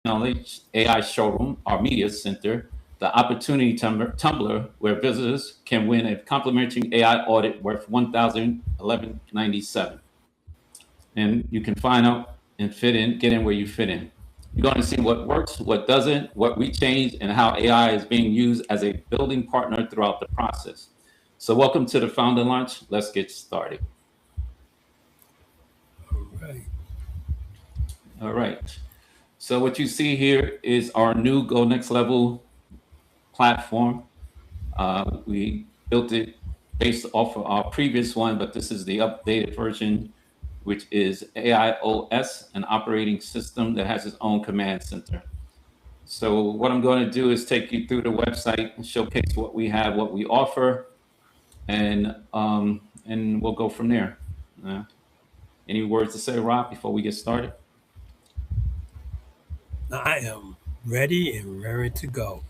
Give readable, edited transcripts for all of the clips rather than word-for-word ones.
GNLH AI Showroom, our media center, the opportunity tumbler where visitors can win a complimentary AI audit worth $1,011.97. And you can find out and fit in, get in where you fit in. You're going to see what works, what doesn't, what we changed, and how AI is being used as a building partner throughout the process. So welcome to the Founder Lunch. Let's get started. All right. All right. So what you see here is our new Go Next Level platform. We built it based off of our previous one, but this is the updated version, which is AIOS, an operating system that has its own command center. So what I'm going to do is take you through the website and showcase what we have, what we offer, and we'll go from there. Any words to say, Rob, before we get started? I am ready and raring to go.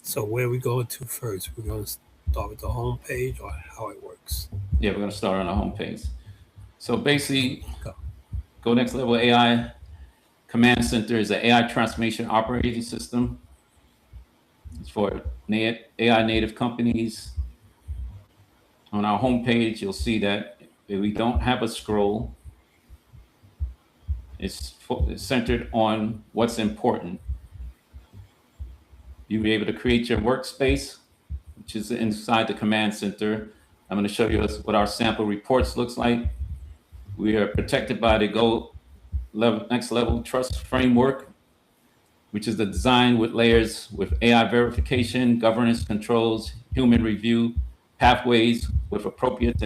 So where are we going to first? We're going to start with the home page or how it works. Yeah, we're going to start on the home page. So basically, Go. Go Next Level AI Command Center is an AI transformation operating system. It's for AI native companies. On our homepage, you'll see that we don't have a scroll. It's centered on what's important. You'll be able to create your workspace, which is inside the command center. I'm going to show you what our sample reports looks like. We are protected by the Go Next Level Trust Framework, which is the design with layers with AI verification, governance controls, human review, pathways which are appropriate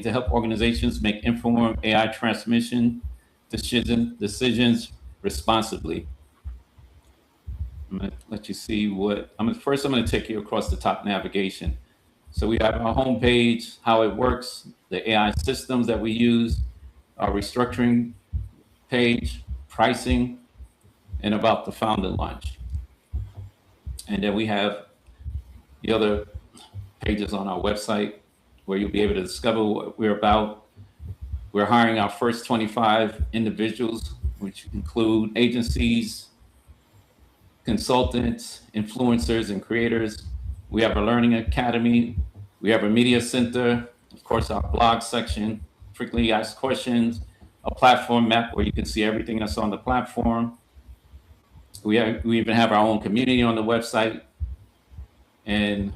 to help organizations make informed AI transmission decisions responsibly. I'm going to let you see first I'm going to take you across the top navigation. So we have our homepage, how it works, the AI systems that we use, our restructuring page, pricing, and about the Founder Lunch. And then we have the other pages on our website where you'll be able to discover what we're about. We're hiring our first 25 individuals, which include agencies, consultants, influencers, and creators. We have a learning academy. We have a media center, of course, our blog section, frequently asked questions, a platform map where you can see everything that's on the platform. We even have our own community on the website. And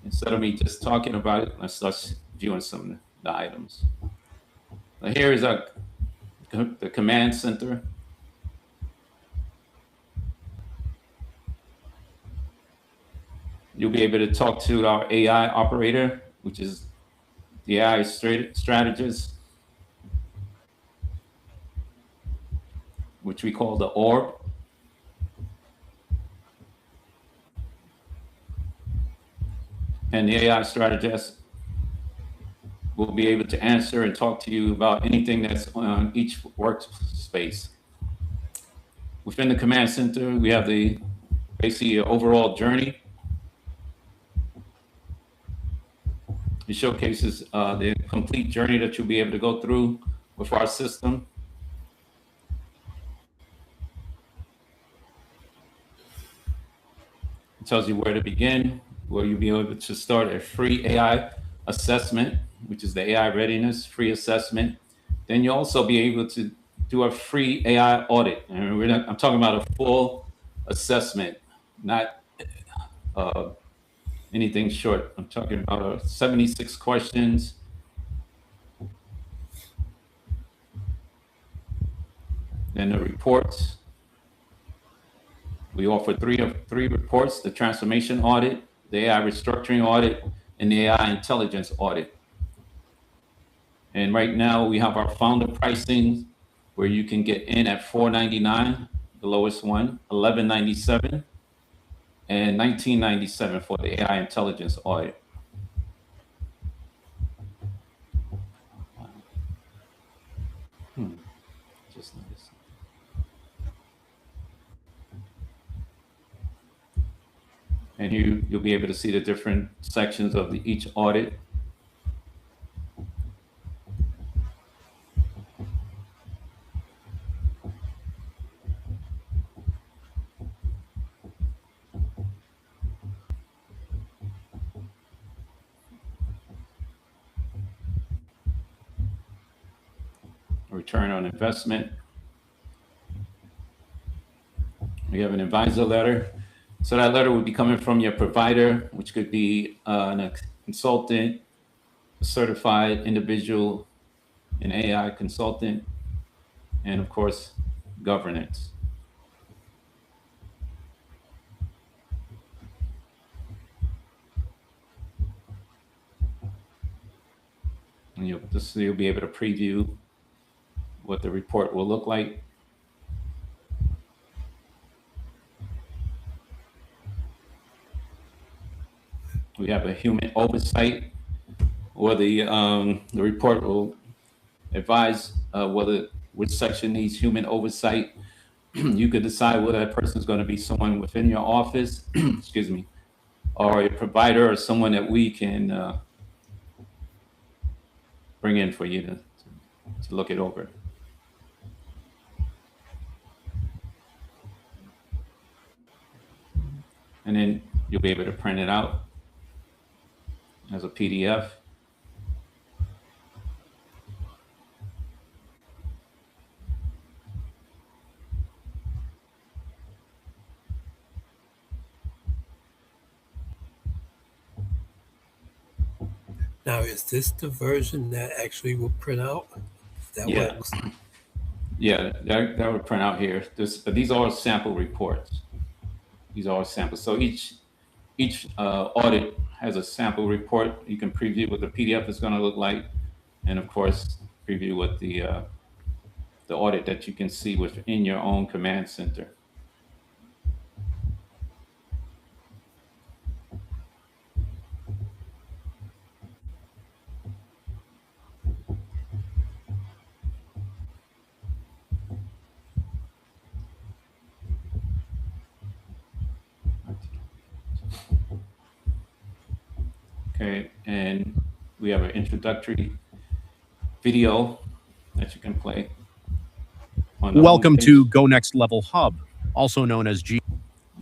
instead of me just talking about it, let's start viewing some of the items. Now here is the command center. You'll be able to talk to our AI operator, which is the AI Strategist, which we call the orb. And the AI Strategist will be able to answer and talk to you about anything that's on each workspace. Within the command center, we have basically overall journey. It showcases the complete journey that you'll be able to go through with our system. It tells you where to begin, where you'll be able to start a free AI assessment, which is the AI readiness free assessment. Then you'll also be able to do a free AI audit. And I'm talking about a full assessment, not anything short. I'm talking about 76 questions. Then the reports. We offer three reports: the transformation audit, the AI restructuring audit, and the AI intelligence audit. And right now we have our founder pricing where you can get in at $499, the lowest one, $1197, and $1997 for the AI intelligence audit. Just noticed. And you'll be able to see the different sections of each audit. return on investment. We have an advisor letter. So that letter would be coming from your provider, which could be a consultant, a certified individual, an AI consultant, and of course, governance. And you'll be able to preview what the report will look like. We have a human oversight, where the report will advise which section needs human oversight. You could decide whether that person is going to be someone within your office, excuse me, or a provider, or someone that we can bring in for you to look it over. And then you'll be able to print it out as a PDF. Now, is this the version that actually will print out? That Yeah. works. Yeah, that would print out here. These are sample reports. These are samples. So each audit has a sample report. You can preview what the PDF is going to look like, and of course, preview what the audit that you can see within your own command center. Okay, and we have an introductory video that you can play. Welcome to Go Next Level Hub, also known as G.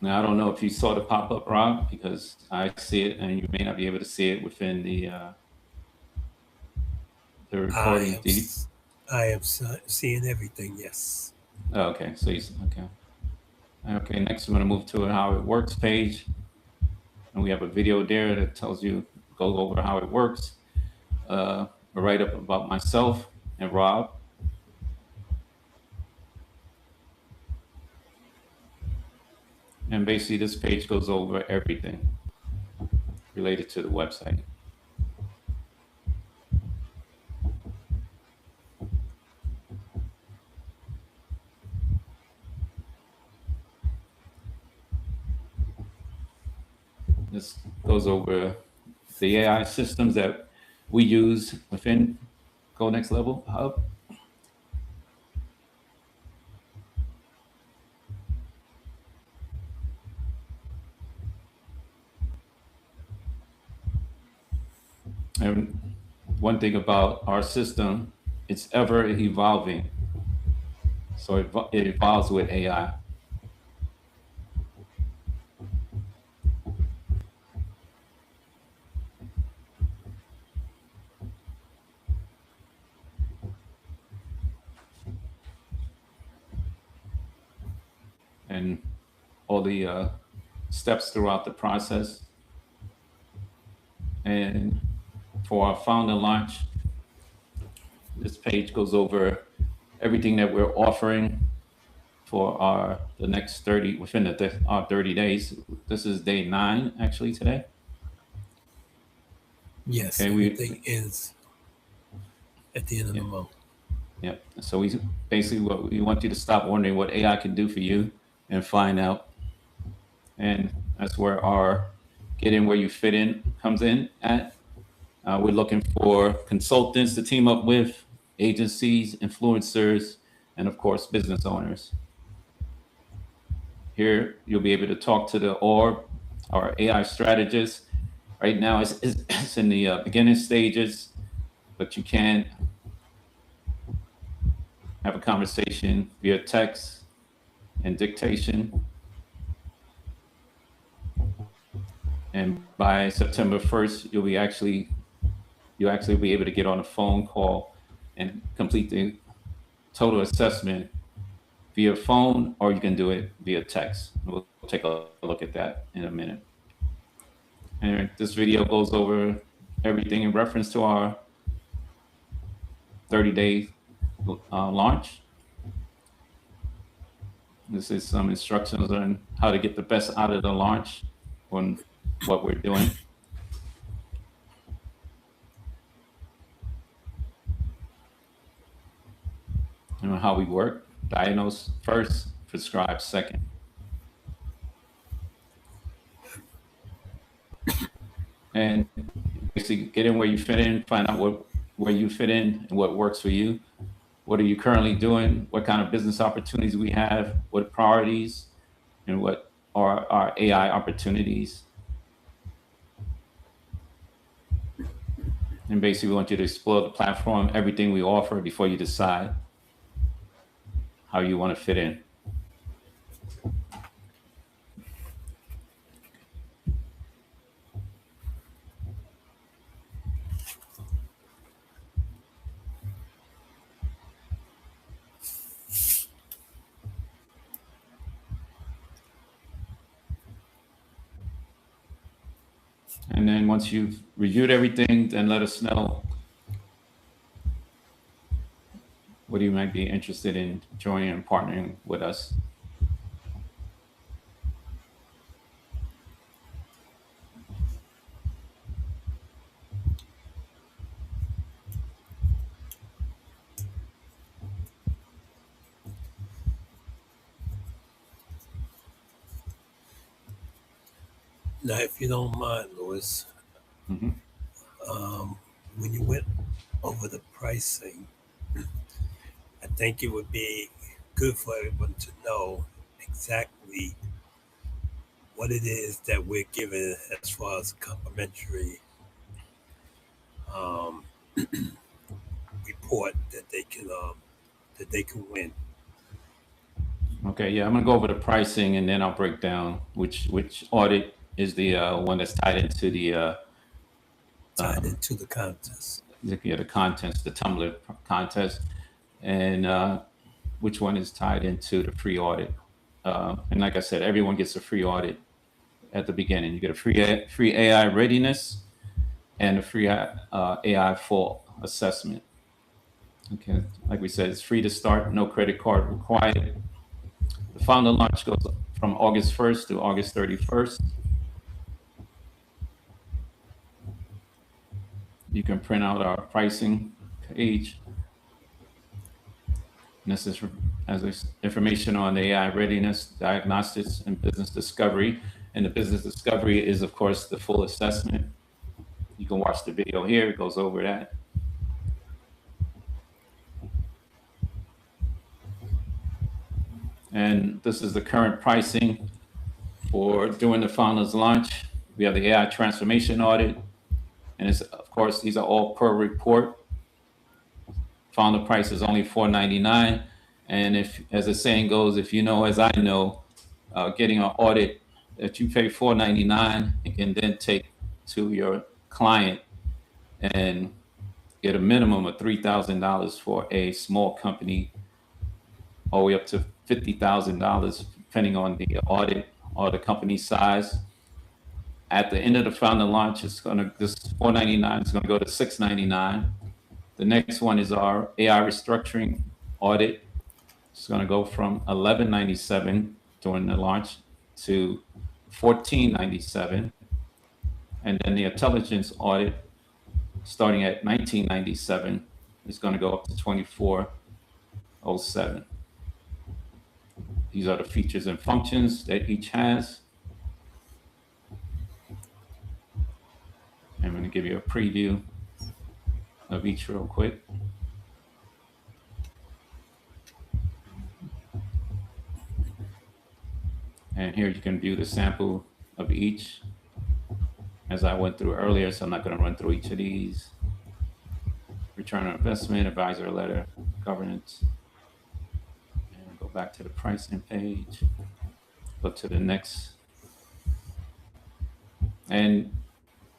Now, I don't know if you saw the pop-up, Rob, because I see it, and you may not be able to see it within the recording. I am seeing everything, yes. Oh, okay, so okay. Okay, next we're going to move to a How It Works page. And we have a video there that tells you, go over how it works. A write-up about myself and Rob. And basically this page goes over everything related to the website. This goes over the AI systems that we use within Go Next Level Hub. And one thing about our system, it's ever evolving. So it evolves with AI. And all the steps throughout the process. And for our founder launch, this page goes over everything that we're offering for the next 30, within our 30 days. This is day 9, actually, today. Yes, okay, everything ends at the end of the month. Yep. So we want you to stop wondering what AI can do for you and find out. And that's where our Get In Where You Fit In comes in at. We're looking for consultants to team up with, agencies, influencers, and of course, business owners. Here, you'll be able to talk to the org, our AI strategist. Right now, it's in the beginning stages, but you can have a conversation via text and dictation. And by September 1st, you'll actually be able to get on a phone call and complete total assessment via phone, or you can do it via text. We'll take a look at that in a minute. And this video goes over everything in reference to our 30-day launch. This is some instructions on how to get the best out of the launch on what we're doing. And how we work. Diagnose first, prescribe second. And basically get in where you fit in, find out where you fit in and what works for you. What are you currently doing? What kind of business opportunities we have? What priorities? And what are our AI opportunities? And basically, we want you to explore the platform, everything we offer before you decide how you want to fit in. And then once you've reviewed everything, then let us know what you might be interested in joining and partnering with us. Now, if you don't mind, Luis, Mm-hmm. When you went over the pricing, I think it would be good for everyone to know exactly what it is that we're giving as far as complimentary report that they can win. Okay, yeah, I'm gonna go over the pricing and then I'll break down which audit is the one that's tied into the into the contest. the contest, the Tumblr contest, and which one is tied into the free audit. And like I said, everyone gets a free audit at the beginning. You get a free AI readiness and a free AI full assessment. Okay, like we said, it's free to start, no credit card required. The founder launch goes from August 1st to August 31st. You can print out our pricing page. And this is information on the AI readiness, diagnostics, and business discovery. And the business discovery is, of course, the full assessment. You can watch the video here. It goes over that. And this is the current pricing for doing the founder's launch. We have the AI transformation audit. And it's, of course, these are all per report. Founder price is only $4.99. And if, as the saying goes, if you know, as I know, getting an audit that you pay $4.99, you can then take to your client and get a minimum of $3,000 for a small company, all the way up to $50,000, depending on the audit or the company size. At the end of the founder launch, this $4.99 is going to go to $6.99. The next one is our AI restructuring audit. It's going to go from $11.97 during the launch to $14.97. And then the intelligence audit, starting at $19.97, is going to go up to $24.07. These are the features and functions that each has. I'm going to give you a preview of each real quick. And here you can view the sample of each as I went through earlier, so I'm not going to run through each of these. Return on investment, advisor letter, governance. And go back to the pricing page. Go to the next. And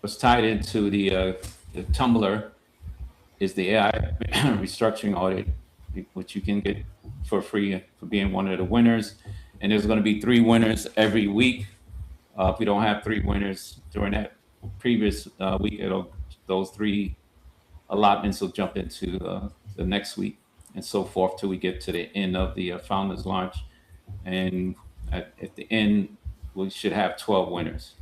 what's tied into the Tumblr is the AI restructuring audit. which you can get for free for being one of the winners. And there's going to be 3 winners every week. If we don't have 3 winners during that previous week, those 3 allotments will jump into the next week and so forth till we get to the end of the founders launch. And at the end, we should have 12 winners.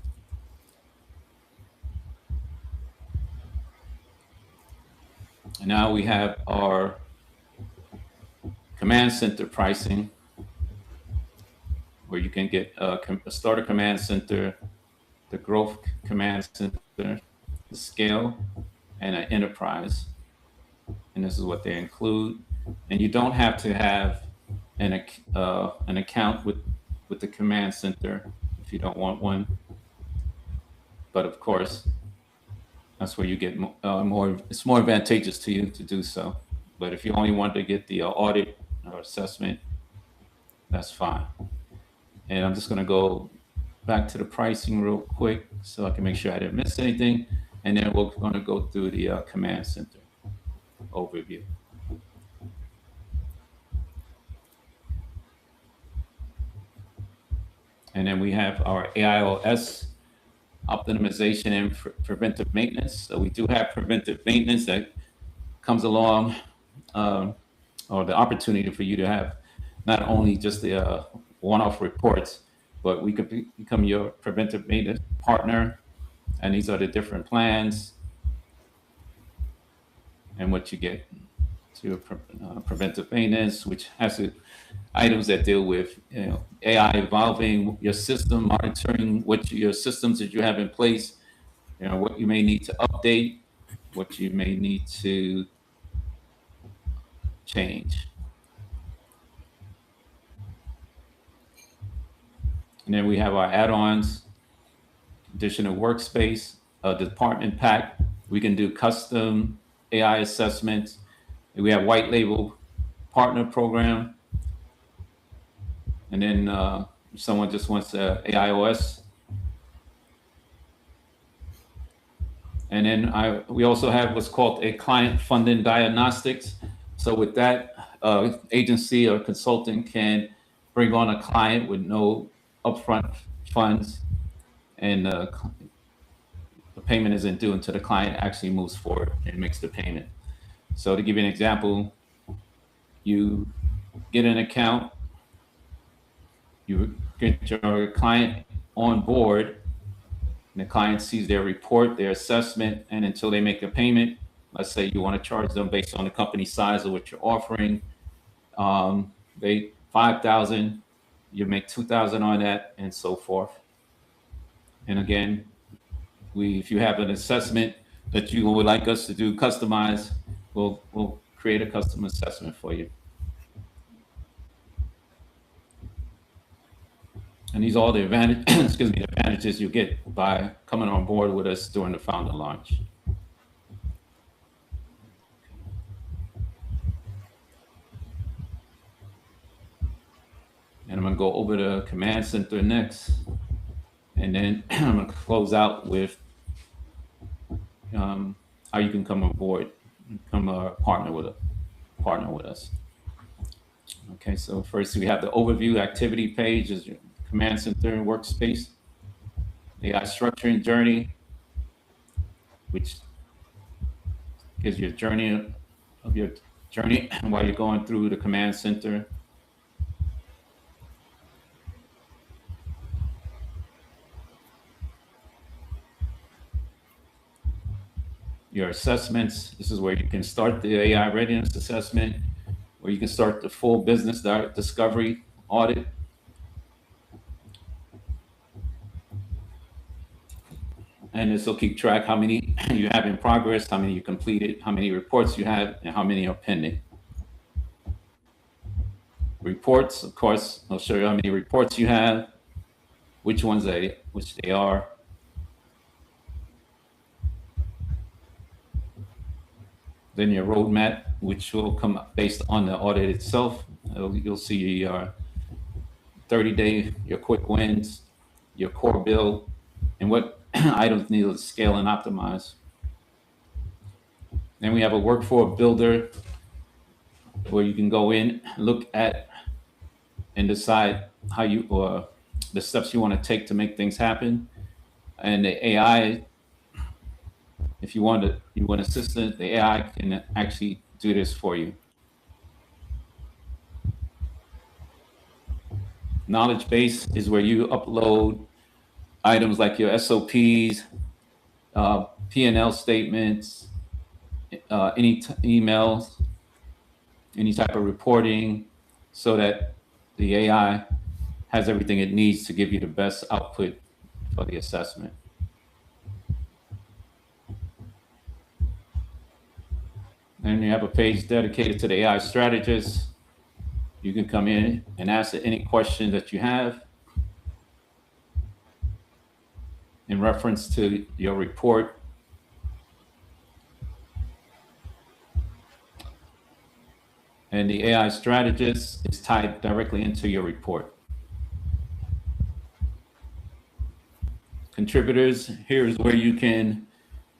And now we have our command center pricing, where you can get a starter command center, the growth command center, the scale, and an enterprise. And this is what they include. And you don't have to have an account with the command center if you don't want one. But of course, that's where you get more. It's more advantageous to you to do so. But if you only want to get the audit or assessment, that's fine. And I'm just going to go back to the pricing real quick so I can make sure I didn't miss anything. And then we're going to go through the command center overview. And then we have our AIOS optimization and preventive maintenance. So we do have preventive maintenance that comes along, or the opportunity for you to have not only just the one-off reports, but we could become your preventive maintenance partner. And these are the different plans and what you get to preventive maintenance, which has items that deal with AI evolving your system, monitoring what your systems that you have in place, what you may need to update, what you may need to change. And then we have our add-ons, additional workspace, department pack. We can do custom AI assessments. We have white label partner program. And then if someone just wants AIOS. And then we also have what's called a client funding diagnostics. So with that, agency or consultant can bring on a client with no upfront funds, and the payment isn't due until the client actually moves forward and makes the payment. So to give you an example, you get an account, you get your client on board, and the client sees their report, their assessment, and until they make a payment, let's say you want to charge them based on the company size of what you're offering, they $5,000, you make $2,000 on that, and so forth. And again, if you have an assessment that you would like us to do customized, we'll create a custom assessment for you. And these are all the advantages you get by coming on board with us during the founder launch. And I'm going to go over the command center next. And then I'm going to close out with how you can come on board, become a partner with us. Okay, so first we have the overview activity page, is your command center workspace, AI structuring journey, which gives you a journey of your journey while you're going through the command center. Your assessments, this is where you can start the AI readiness assessment, where you can start the full business discovery audit. And this will keep track how many you have in progress, how many you completed, how many reports you have, and how many are pending. Reports, of course, I'll show you how many reports you have, which they are. Then your roadmap, which will come based on the audit itself. You'll see your 30-day, your quick wins, your core build, and what items need to scale and optimize. Then we have a workflow builder, where you can go in, look at, and decide how you or the steps you want to take to make things happen. And the AI, if you want an assistant, the AI can actually do this for you. Knowledge base is where you upload items like your SOPs, P&L statements, any emails, any type of reporting, so that the AI has everything it needs to give you the best output for the assessment. And you have a page dedicated to the AI Strategist. You can come in and ask any question that you have in reference to your report. And the AI Strategist is tied directly into your report. Contributors, here's where you can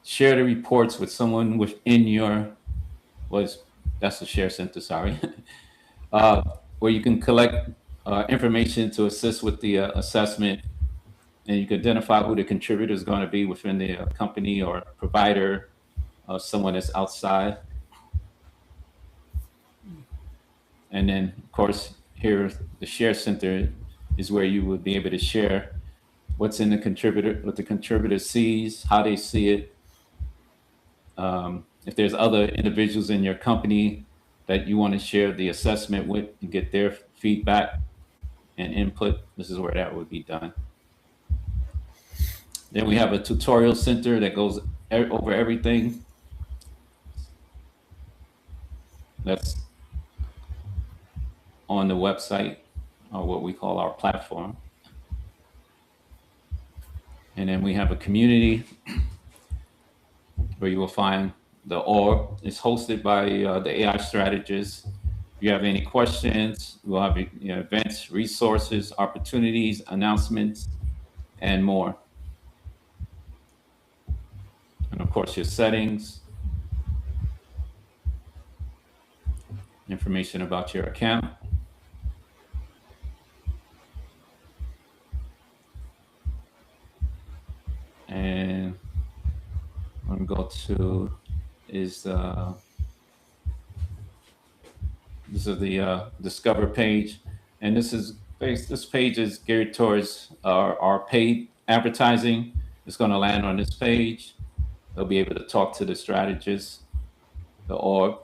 share the reports with someone within your, that's the share center, sorry, where you can collect information to assist with the assessment, and you can identify who the contributor is going to be within the company or provider, someone that's outside. And then, of course, here, the share center is where you would be able to share what's in the contributor, what the contributor sees, how they see it. If there's other individuals in your company that you want to share the assessment with and get their feedback and input, this is where that would be done. Then we have a tutorial center that goes over everything. That's on the website, or what we call our platform. And then we have a community where you will find the org. It's hosted by the AI Strategist. If you have any questions, we'll have events, resources, opportunities, announcements, and more. And of course, your settings, information about your account. And I'm going to go to this is the Discover page, and this page is geared towards our paid advertising. It's going to land on this page. They'll be able to talk to the strategist, the org,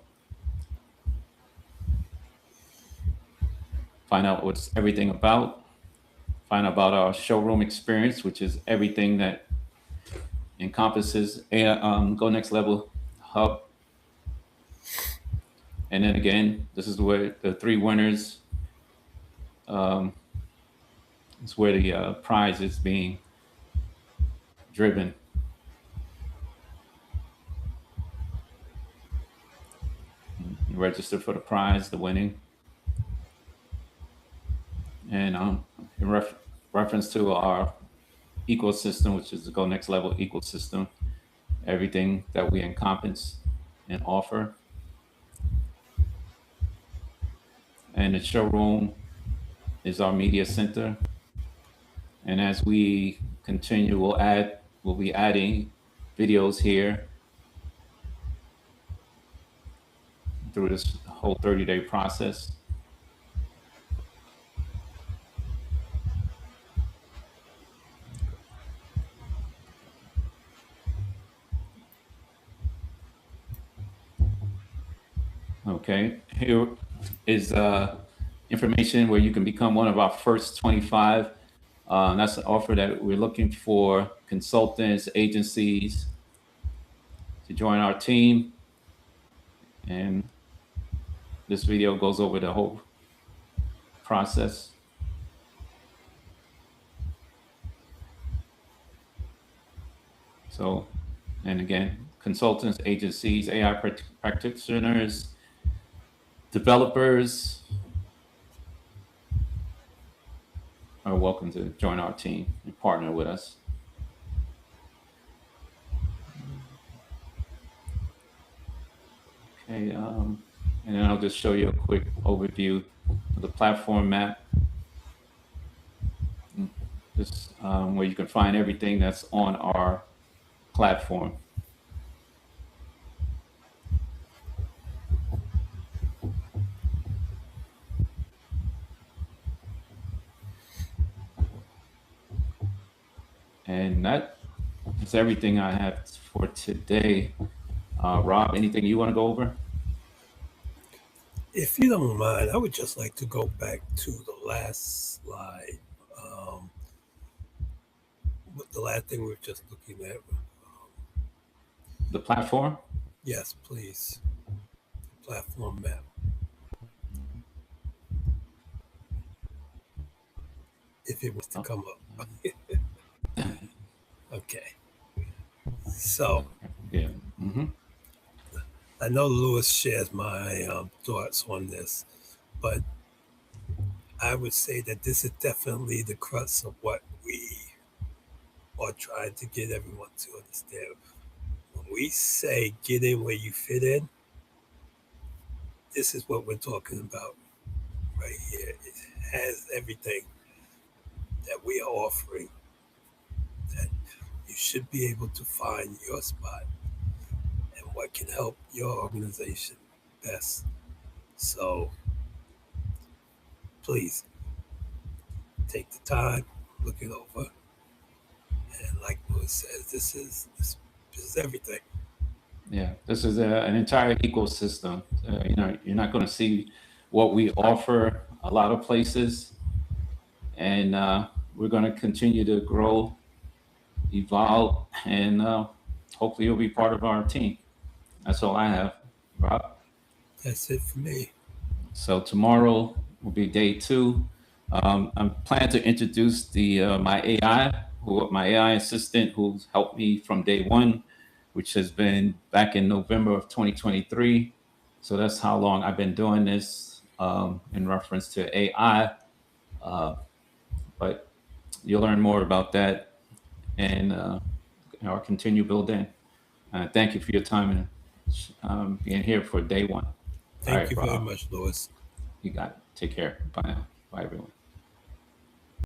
find out what's everything about, find out about our showroom experience, which is everything that encompasses Go Next Level Hub. And then again, this is where the 3 winners, it's where the prize is being driven. You register for the prize, the winning. And in reference to our ecosystem, which is the Go Next Level ecosystem, everything that we encompass and offer. And the showroom is our media center. And as we continue, we'll be adding videos here through this whole 30-day process. Okay, here is information where you can become one of our first 25. That's an offer that we're looking for consultants, agencies to join our team. And this video goes over the whole process. So, and again, consultants, agencies, AI practitioners, developers are welcome to join our team and partner with us. Okay, And then I'll just show you a quick overview of the platform map. Just where you can find everything that's on our platform. And that is everything I have for today. Rob, anything you want to go over? If you don't mind, I would just like to go back to the last slide. The last thing we were just looking at. The platform? Yes, please. Platform map. If it was to come up. Okay. So, Yeah. Mm-hmm. I know Lewis shares my thoughts on this, but I would say that this is definitely the crux of what we are trying to get everyone to understand. When we say get in where you fit in, this is what we're talking about right here. It has everything that we are offering, that you should be able to find your spot and what can help your organization best. So please take the time, look it over. And like Lewis says, this is everything. Yeah, this is an entire ecosystem. You're not going to see what we offer a lot of places, and we're going to continue to grow, evolve, and hopefully you'll be part of our team. That's all I have, Rob. That's it for me. So tomorrow will be day 2. I'm planning to introduce my my AI assistant, who's helped me from day 1, which has been back in November of 2023. So that's how long I've been doing this in reference to AI. But you'll learn more about that and I'll continue building. Thank you for your time and being here for day 1. All Thank right, you very Rob. much, Lewis. You got it. Take care. Bye now. Bye, everyone.